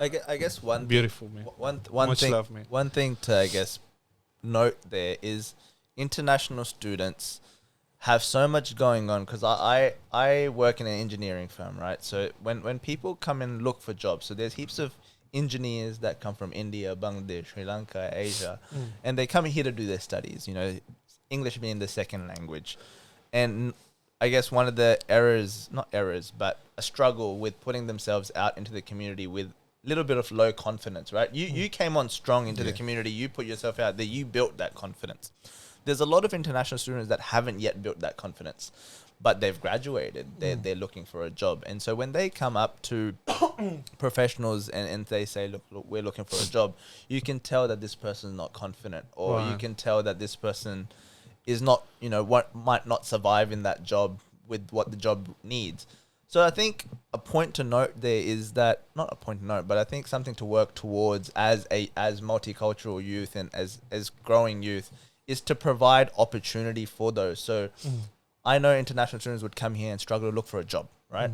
I guess Beautiful, man. Much thing, love, man. one thing to, I guess, note there is international students have so much going on, because I work in an engineering firm, right? So when people come and look for jobs, so there's heaps of engineers that come from India, Bangladesh, Sri Lanka, Asia, and they come here to do their studies, English being the second language. And I guess one of the not errors, but a struggle with putting themselves out into the community with a little bit of low confidence, right? You came on strong into the community, you put yourself out there, you built that confidence. There's a lot of international students that haven't yet built that confidence, but they've graduated. They're looking for a job. And so when they come up to professionals and they say, look, we're looking for a job, you can tell that this person's not confident, or you can tell that this person is not, what might not survive in that job with what the job needs. So I think a point to note there is that, not a point to note, but I think something to work towards as multicultural youth and as growing youth, is to provide opportunity for those. So I know international students would come here and struggle to look for a job, right?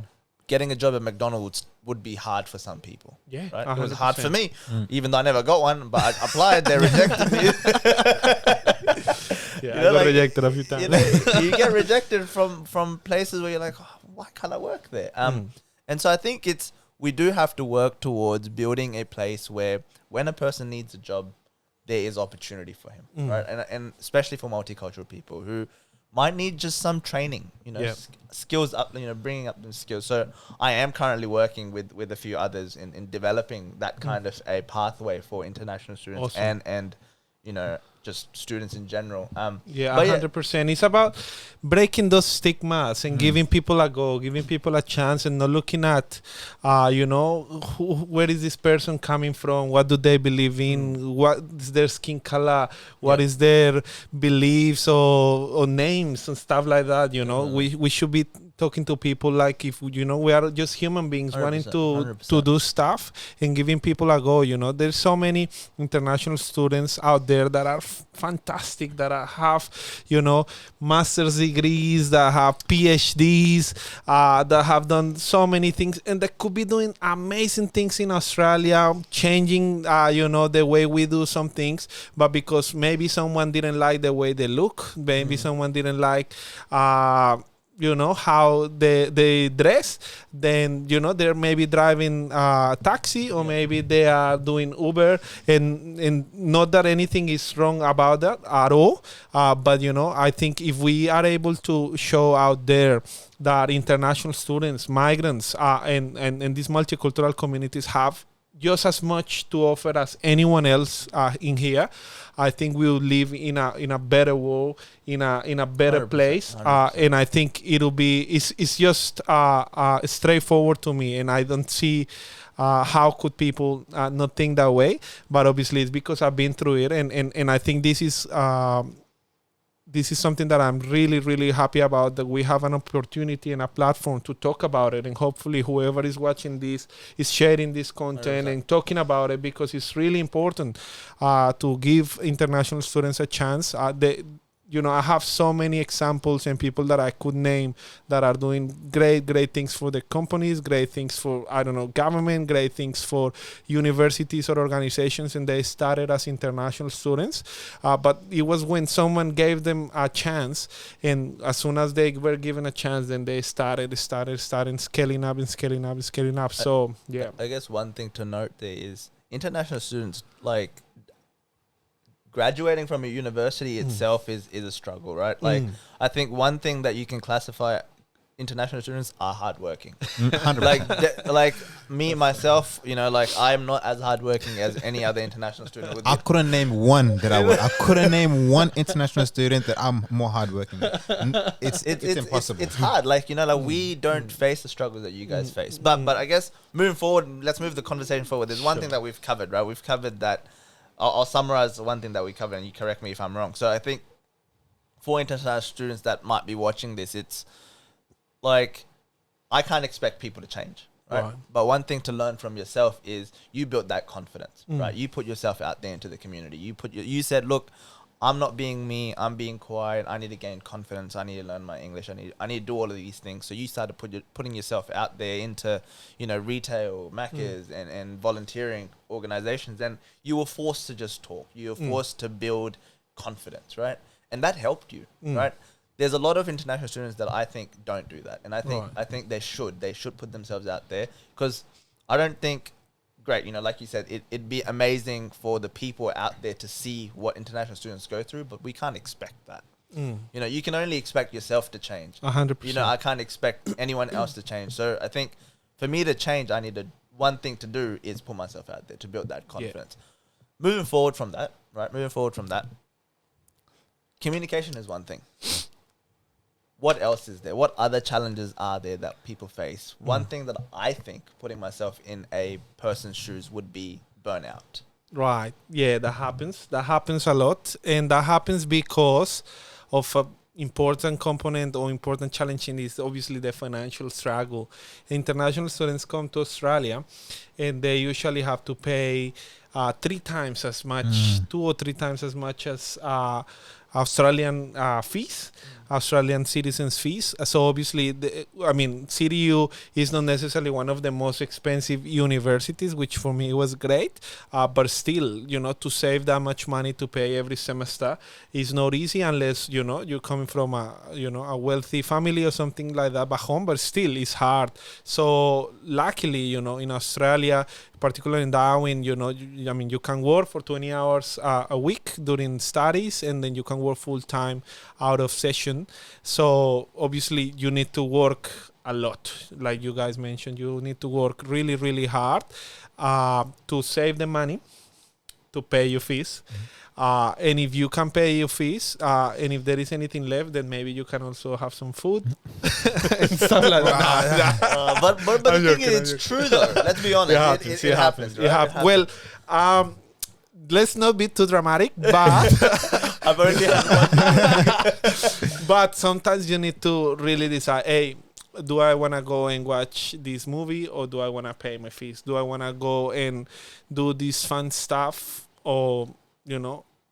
Getting a job at McDonald's would be hard for some people. Yeah, right? 100%. It was hard for me, even though I never got one, but I applied, they rejected me. I got rejected a few times. You get rejected from places where you're like, oh, why can't I work there? And so I think we do have to work towards building a place where when a person needs a job, there is opportunity for him, right? And especially for multicultural people who might need just some training, skills up, bringing up the skills. So I am currently working with a few others in developing that kind of a pathway for international students. Awesome. and just students in general. 100%. It's about breaking those stigmas and giving people a go, giving people a chance, and not looking at, where is this person coming from? What do they believe in? What is their skin color? What is their beliefs or names and stuff like that? We should be talking to people like if we are just human beings wanting to do stuff and giving people a go. There's so many international students out there that are fantastic, that have master's degrees, that have PhDs, that have done so many things, and that could be doing amazing things in Australia, changing the way we do some things, but because maybe someone didn't like the way they look, maybe someone didn't like how they dress, then they're maybe driving taxi, or maybe they are doing Uber, and not that anything is wrong about that at all, but I think if we are able to show out there that international students, migrants, and these multicultural communities have just as much to offer as anyone else in here, I think we'll live in a better world, in a better 100%, place, 100%. And I think it's just straightforward to me, and I don't see how could people not think that way. But obviously, it's because I've been through it, and I think this is something that I'm really, really happy about, that we have an opportunity and a platform to talk about it. And hopefully whoever is watching this is sharing this content 100%. And talking about it, because it's really important to give international students a chance. I have so many examples and people that I could name that are doing great things for the companies, great things for, government, great things for universities or organizations, and they started as international students. But it was when someone gave them a chance, and as soon as they were given a chance, then they started scaling up. So, yeah. I guess one thing to note there is international students, graduating from a university itself is a struggle, right? I think one thing that you can classify international students are hardworking. like me, myself, I'm not as hardworking as any other international student. I couldn't name one that I couldn't name one international student that I'm more hardworking than. It's impossible. It's hard. We don't face the struggles that you guys face. But I guess moving forward, let's move the conversation forward. There's one thing that we've covered, right? We've covered that. I'll summarize one thing that we covered, and you correct me if I'm wrong. So I think for international students that might be watching this, it's I can't expect people to change, right? But one thing to learn from yourself is you built that confidence, right? You put yourself out there into the community. You said, look, I'm not being me. I'm being quiet. I need to gain confidence. I need to learn my English. I need to do all of these things. So you started putting yourself out there into, retail, Macca's, and volunteering organizations. And you were forced to just talk. You were forced to build confidence, right? And that helped you, right? There's a lot of international students that I think don't do that. And I think they should put themselves out there, because I don't think, great, like you said, it'd be amazing for the people out there to see what international students go through, but we can't expect that. You can only expect yourself to change. 100%. I can't expect anyone else to change. So I think for me to change, one thing to do is put myself out there to build that confidence. Moving forward from that, communication is one thing. What else is there? What other challenges are there that people face? One thing that I think, putting myself in a person's shoes, would be burnout. Right. Yeah, that happens. That happens a lot. And that happens because of an important component or important challenge in is obviously the financial struggle. International students come to Australia and they usually have to pay 3 times as much, 2 or 3 times as much as Australian fees, Australian citizens' fees. So obviously, CDU is not necessarily one of the most expensive universities, which for me was great. But still, to save that much money to pay every semester is not easy unless, you're coming from a wealthy family or something like that back home, but still it's hard. So luckily, in Australia, particularly in Darwin, you can work for 20 hours a week during studies, and then you can work full time out of session. So obviously you need to work a lot. Like you guys mentioned, you need to work really, really hard to save the money to pay your fees. And if you can pay your fees, and if there is anything left, then maybe you can also have some food and stuff like that. But the thing is, it's true though. Let's be honest. It happens. Right? It happens. Well, let's not be too dramatic, but I've already had one. But sometimes you need to really decide, hey, do I want to go and watch this movie, or do I want to pay my fees? Do I want to go and do this fun stuff, or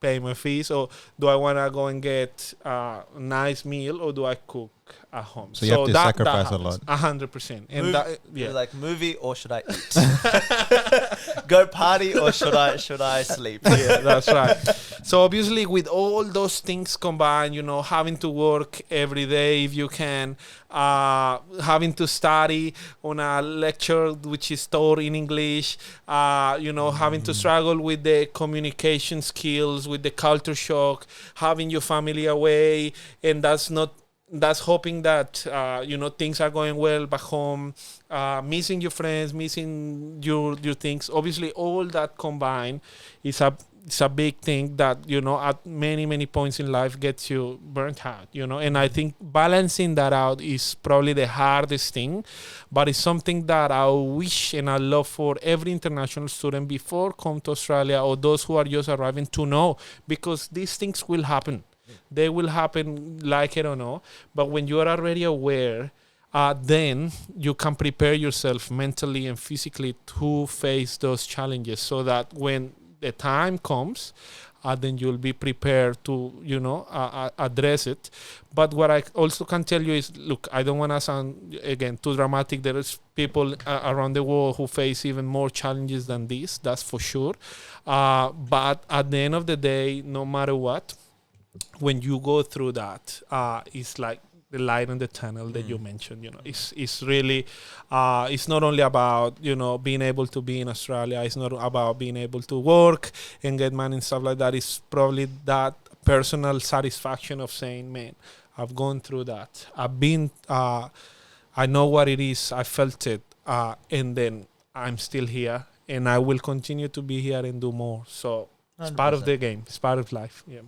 pay my fees, or do I want to go and get a nice meal, or do I cook at home? So you have to sacrifice a lot. 100%. And like, movie or should I eat? Go party or should I sleep? Yeah, that's right. So obviously with all those things combined, having to work every day if you can, having to study on a lecture which is taught in English, having to struggle with the communication skills, with the culture shock, having your family away, and that's hoping that things are going well back home, missing your friends, missing your things. Obviously all that combined is a big thing that at many points in life gets you burnt out, and I think balancing that out is probably the hardest thing, but it's something that I wish and I love for every international student before come to Australia, or those who are just arriving, to know, because these things will happen. They will happen, like it or not. But when you are already aware, then you can prepare yourself mentally and physically to face those challenges, so that when the time comes, then you'll be prepared to, address it. But what I also can tell you is, look, I don't want to sound, again, too dramatic. There is people around the world who face even more challenges than this, that's for sure. But at the end of the day, no matter what, when you go through that, it's like the light in the tunnel that you mentioned. It's really, it's not only about being able to be in Australia. It's not about being able to work and get money and stuff like that. It's probably that personal satisfaction of saying, man, I've gone through that. I've been, I know what it is. I felt it, and then I'm still here, and I will continue to be here and do more. So it's part of the game. It's part of life. Yeah.